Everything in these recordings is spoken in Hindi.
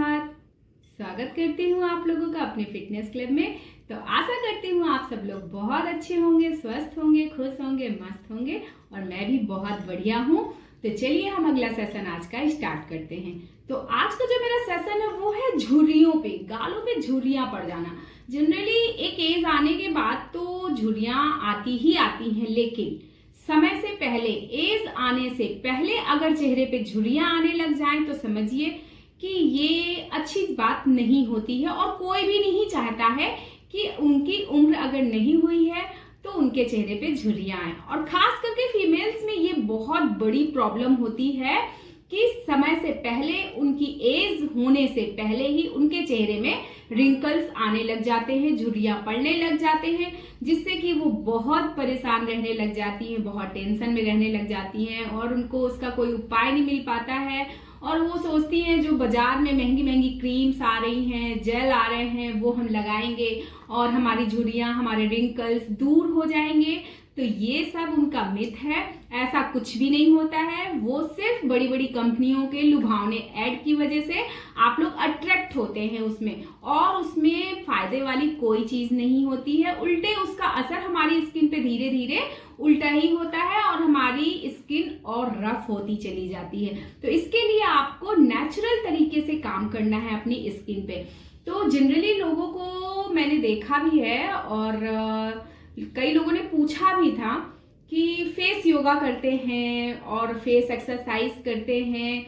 सुप्रभात। स्वागत करती हूँ आप लोगों का अपने फिटनेस क्लब में। तो आशा करती हूँ आप सब लोग बहुत अच्छे होंगे, स्वस्थ होंगे, खुश होंगे, मस्त होंगे और मैं भी बहुत बढ़िया हूँ। तो चलिए हम अगला सेशन आज का स्टार्ट करते हैं। तो आज का जो मेरा सेशन है वो है झुर्रियों पे, गालों पे झुर्रियाँ पड़ जाना। जनरली एक एज आने के बाद तो झुर्रियाँ आती ही आती हैं, लेकिन समय से पहले, एज आने से पहले अगर चेहरे पे झुर्रियाँ आने लग जाएं तो समझिए कि ये अच्छी बात नहीं होती है और कोई भी नहीं चाहता है कि उनकी उम्र अगर नहीं हुई है तो उनके चेहरे पे झुर्रियाँ आए। और खास करके फीमेल्स में ये बहुत बड़ी प्रॉब्लम होती है कि समय से पहले, उनकी एज होने से पहले ही उनके चेहरे में रिंकल्स आने लग जाते हैं, झुर्रियाँ पड़ने लग जाते हैं, जिससे कि वो बहुत परेशान रहने लग जाती हैं, बहुत टेंशन में रहने लग जाती हैं और उनको उसका कोई उपाय नहीं मिल पाता है। और वो सोचती हैं जो बाजार में महंगी महंगी क्रीम्स आ रही हैं, जेल आ रहे हैं, वो हम लगाएंगे और हमारी झुर्रियाँ, हमारे रिंकल्स दूर हो जाएंगे। तो ये सब उनका मिथ है, ऐसा कुछ भी नहीं होता है। वो सिर्फ बड़ी बड़ी कंपनियों के लुभावने ऐड की वजह से आप लोग अट्रैक्ट होते हैं उसमें, और उसमें फायदे वाली कोई चीज नहीं होती है। उल्टे उसका असर हमारी स्किन पे धीरे धीरे उल्टा ही होता है और हमारी स्किन और रफ होती चली जाती है। तो इसके लिए आपको नेचुरल तरीके से काम करना है अपनी स्किन पे। तो जनरली लोगों को मैंने देखा भी है और कई लोगों ने पूछा भी था कि फेस योगा करते हैं और फेस एक्सरसाइज करते हैं,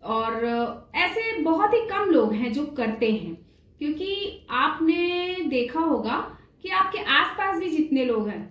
और ऐसे बहुत ही कम लोग हैं जो करते हैं। क्योंकि आपने देखा होगा कि आपके आसपास भी जितने लोग हैं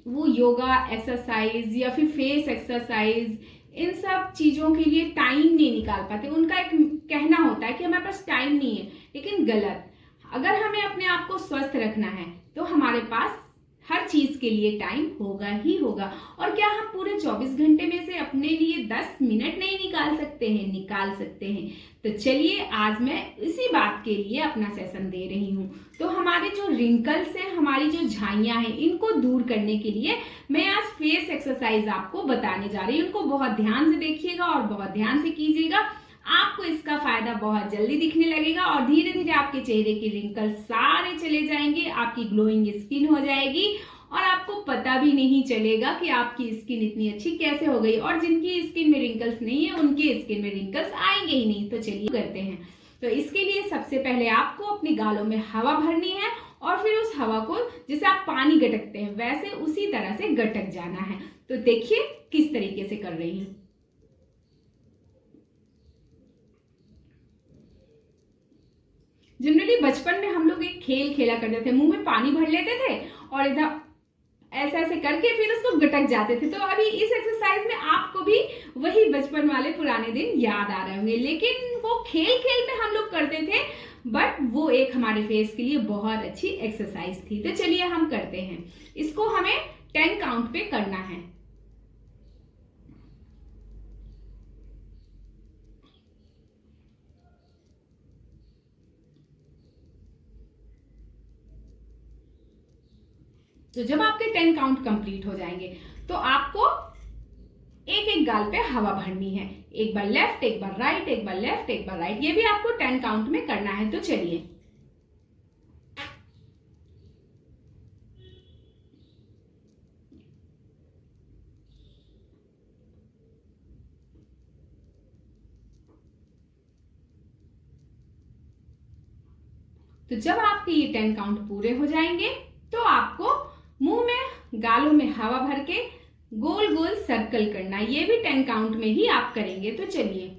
वो योगा, एक्सरसाइज या फिर फेस एक्सरसाइज, इन सब चीजों के लिए टाइम नहीं निकाल पाते। उनका एक कहना होता है कि हमारे पास टाइम नहीं है, लेकिन गलत। अगर हमें अपने आप को स्वस्थ रखना है तो हमारे पास हर चीज के लिए टाइम होगा ही होगा। और क्या हम पूरे 24 घंटे में से अपने लिए 10 मिनट नहीं निकाल सकते हैं? निकाल सकते हैं। तो चलिए आज मैं इसी बात के लिए अपना सेशन दे रही हूँ। तो हमारे जो रिंकल्स हैं, हमारी जो झाइयां हैं, इनको दूर करने के लिए मैं आज फेस एक्सरसाइज आपको बताने जा रही हूँ। इनको बहुत ध्यान से देखिएगा और बहुत ध्यान से कीजिएगा। आपको इसका फायदा बहुत जल्दी दिखने लगेगा और धीरे धीरे आपके चेहरे के रिंकल सारे चले जाएंगे, आपकी ग्लोइंग स्किन हो जाएगी और आपको पता भी नहीं चलेगा कि आपकी स्किन इतनी अच्छी कैसे हो गई। और जिनकी स्किन में रिंकल्स नहीं है उनकी स्किन में रिंकल्स आएंगे ही नहीं। तो चलिए करते हैं। तो इसके लिए सबसे पहले आपको अपने गालों में हवा भरनी है और फिर उस हवा को, जैसे आप पानी गटकते हैं वैसे उसी तरह से गटक जाना है। तो देखिए किस तरीके से कर रही हूँ। जनरली बचपन में हम लोग एक खेल खेला करते थे, मुंह में पानी भर लेते थे और इधर ऐसे ऐसे करके फिर उसको गटक जाते थे। तो अभी इस एक्सरसाइज में आपको भी वही बचपन वाले पुराने दिन याद आ रहे होंगे, लेकिन वो खेल खेल में हम लोग करते थे, बट वो एक हमारे फेस के लिए बहुत अच्छी एक्सरसाइज थी। तो चलिए हम करते हैं। इसको हमें 10 काउंट पे करना है। तो जब आपके 10 काउंट कंप्लीट हो जाएंगे तो आपको एक एक गाल पे हवा भरनी है। एक बार लेफ्ट, एक बार राइट, एक बार लेफ्ट, एक बार राइट। ये भी आपको 10 काउंट में करना है। तो चलिए। तो जब आपके ये 10 काउंट पूरे हो जाएंगे तो आपको मुंह में, गालों में हवा भर के गोल गोल सर्कल करना है। ये भी 10 काउंट में ही आप करेंगे। तो चलिए।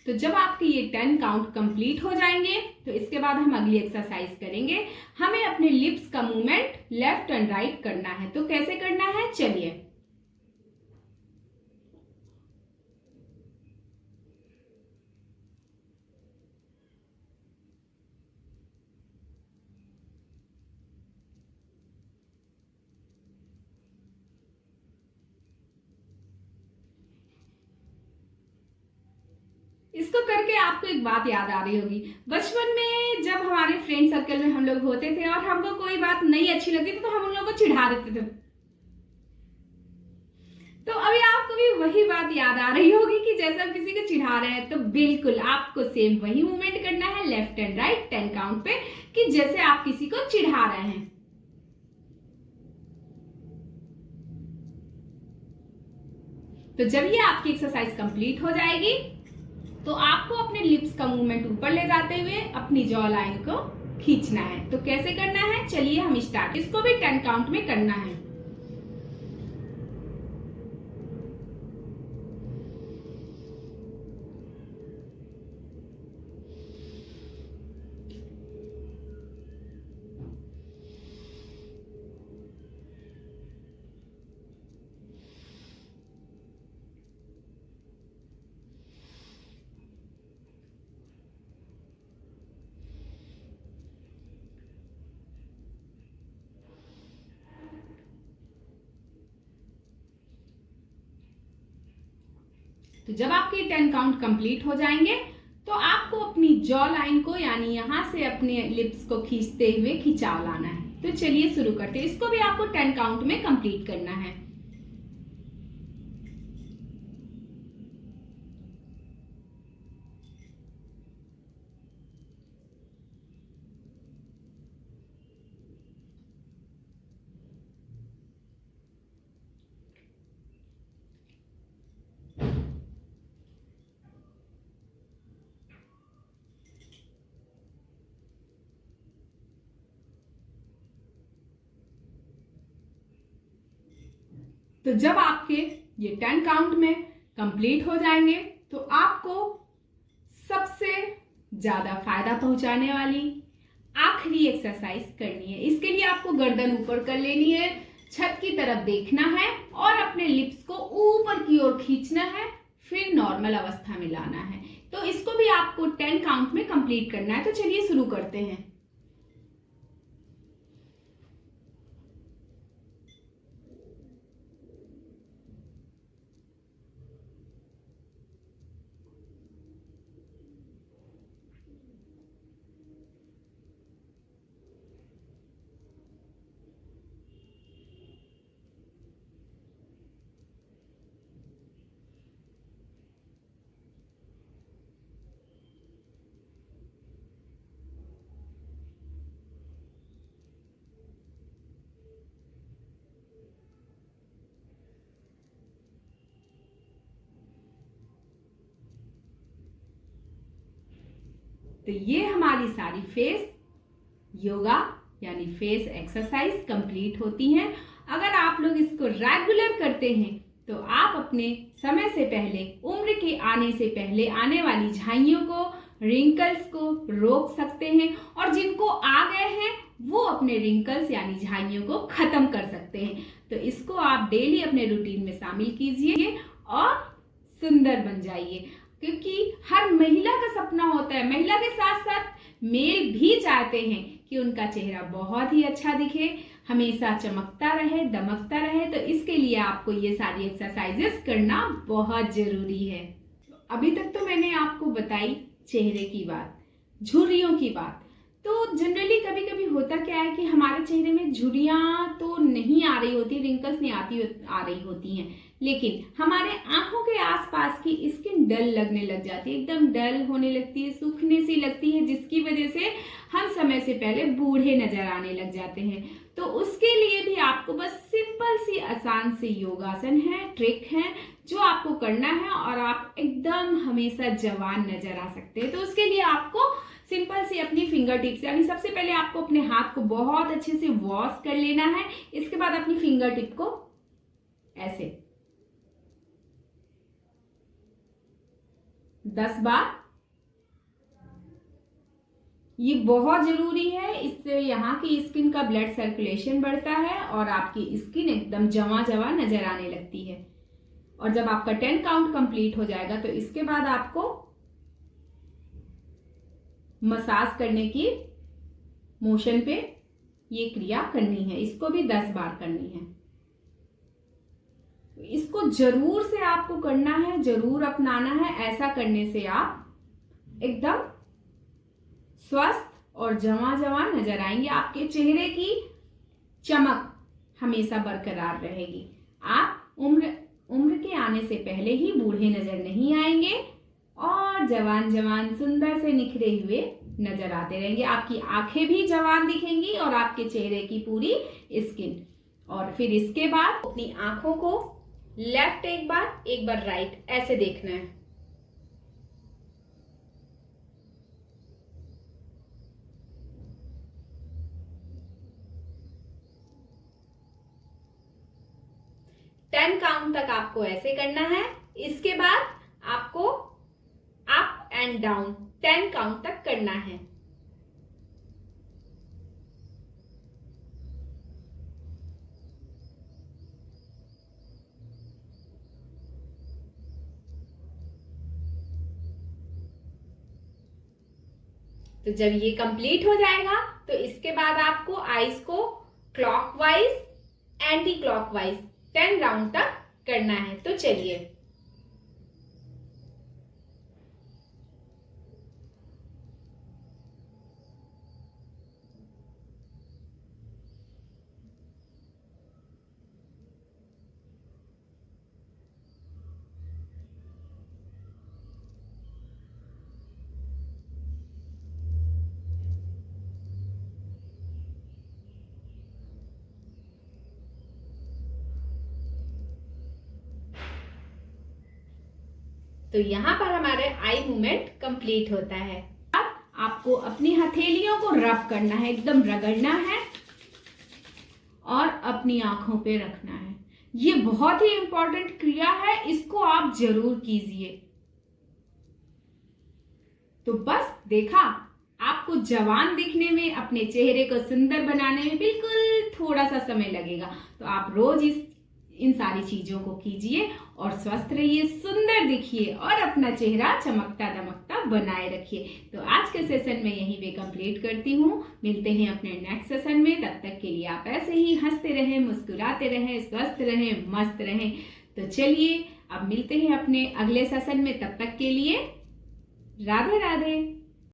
तो जब आपके ये 10 काउंट कंप्लीट हो जाएंगे तो इसके बाद हम अगली एक्सरसाइज करेंगे। हमें अपने लिप्स का मूवमेंट लेफ्ट एंड राइट करना है। तो कैसे करना है, चलिए। इसको करके आपको एक बात याद आ रही होगी, बचपन में जब हमारे फ्रेंड सर्कल में हम लोग होते थे और हमको कोई बात नहीं अच्छी लगती थी तो हम उन लोगों को चिढ़ा देते थे। तो अभी आपको भी वही बात याद आ रही होगी कि जैसे आप किसी को चिढ़ा रहे हैं, तो बिल्कुल आपको सेम वही मूवमेंट करना है लेफ्ट एंड राइट 10 काउंट पे, कि जैसे आप किसी को चिढ़ा रहे हैं। तो जब ये आपकी एक्सरसाइज कंप्लीट हो जाएगी तो आपको अपने लिप्स का मूवमेंट ऊपर ले जाते हुए अपनी जॉ लाइन को खींचना है। तो कैसे करना है, चलिए हम स्टार्ट। इसको भी 10 काउंट में करना है। तो जब आपके 10 काउंट कंप्लीट हो जाएंगे तो आपको अपनी जॉ लाइन को यानी यहां से अपने लिप्स को खींचते हुए खिंचाव लाना है। तो चलिए शुरू करते हैं। इसको भी आपको 10 काउंट में कंप्लीट करना है। तो जब आपके ये 10 काउंट में कंप्लीट हो जाएंगे तो आपको सबसे ज्यादा फायदा पहुंचाने वाली आखिरी एक्सरसाइज करनी है। इसके लिए आपको गर्दन ऊपर कर लेनी है, छत की तरफ देखना है और अपने लिप्स को ऊपर की ओर खींचना है, फिर नॉर्मल अवस्था में लाना है। तो इसको भी आपको 10 काउंट में कंप्लीट करना है। तो चलिए शुरू करते हैं। तो ये हमारी सारी फेस योगा यानी फेस एक्सरसाइज कंप्लीट होती हैं। अगर आप लोग इसको रेगुलर करते हैं तो आप अपने समय से पहले, उम्र के आने से पहले आने वाली झाइयों को, रिंकल्स को रोक सकते हैं और जिनको आ गए हैं वो अपने रिंकल्स यानी झाइयों को खत्म कर सकते हैं। तो इसको आप डेली अपने रूटीन में शामिल कीजिए और सुंदर बन जाइए, क्योंकि हर महिला का सपना होता है, महिला के साथ साथ मेल भी चाहते हैं कि उनका चेहरा बहुत ही अच्छा दिखे, हमेशा चमकता रहे, दमकता रहे। तो इसके लिए आपको ये सारी एक्सरसाइजेस करना बहुत जरूरी है। अभी तक तो मैंने आपको बताई चेहरे की बात, झुर्रियों की बात। तो जनरली कभी कभी होता क्या है कि हमारे चेहरे में झुर्रियां तो नहीं आ रही होती, रिंकल्स नहीं आ रही होती हैं, लेकिन हमारे आंखों के आसपास की स्किन डल लगने लग जाती है, एकदम डल होने लगती है, सूखने सी लगती है, जिसकी वजह से हम समय से पहले बूढ़े नजर आने लग जाते हैं। तो उसके लिए भी आपको बस सिंपल सी आसान सी योगासन है, ट्रिक है जो आपको करना है और आप एकदम हमेशा जवान नजर आ सकते हैं। तो उसके लिए आपको सिंपल सी अपनी फिंगर टिप्स यानी सबसे पहले आपको अपने हाथ को बहुत अच्छे से वॉश कर लेना है। इसके बाद अपनी फिंगर टिप को ऐसे 10 बार, ये बहुत जरूरी है। इससे यहाँ की स्किन का ब्लड सर्कुलेशन बढ़ता है और आपकी स्किन एकदम जवा जवा नजर आने लगती है। और जब आपका 10 काउंट कंप्लीट हो जाएगा तो इसके बाद आपको मसाज करने की मोशन पे ये क्रिया करनी है। इसको भी 10 बार करनी है। इसको जरूर से आपको करना है, जरूर अपनाना है। ऐसा करने से आप एकदम स्वस्थ और जवां नजर आएंगे। आपके चेहरे की चमक हमेशा बरकरार रहेगी। आप उम्र के आने से पहले ही बूढ़े नजर नहीं आएंगे और जवान सुंदर से निखरे हुए नजर आते रहेंगे। आपकी आंखें भी जवान दिखेंगी और आपके चेहरे की पूरी स्किन। और फिर इसके बाद अपनी आंखों को लेफ्ट एक बार राइट ऐसे देखना है। टेन काउंट तक आपको ऐसे करना है। इसके बाद आपको अप एंड डाउन 10 काउंट तक करना है। तो जब ये कंप्लीट हो जाएगा तो इसके बाद आपको आईज को क्लॉकवाइज एंटी क्लॉकवाइज 10 राउंड तक करना है। तो चलिए, तो यहां पर हमारे आई मूवमेंट कंप्लीट होता है। अब आपको अपनी हथेलियों को रब करना है, एकदम रगड़ना है और अपनी आंखों पे रखना है। ये बहुत ही इंपॉर्टेंट क्रिया है, इसको आप जरूर कीजिए। तो बस देखा, आपको जवान दिखने में, अपने चेहरे को सुंदर बनाने में बिल्कुल थोड़ा सा समय लगेगा। तो आप रोज इन सारी चीजों को कीजिए और स्वस्थ रहिए, सुंदर दिखिए और अपना चेहरा चमकता दमकता बनाए रखिए। तो आज के सेशन में यहीं पे कंप्लीट करती हूँ। मिलते हैं अपने नेक्स्ट सेशन में। तब तक के लिए आप ऐसे ही हंसते रहें, मुस्कुराते रहें, स्वस्थ रहें, मस्त रहें। तो चलिए अब मिलते हैं अपने अगले सेशन में। तब तक के लिए राधे राधे।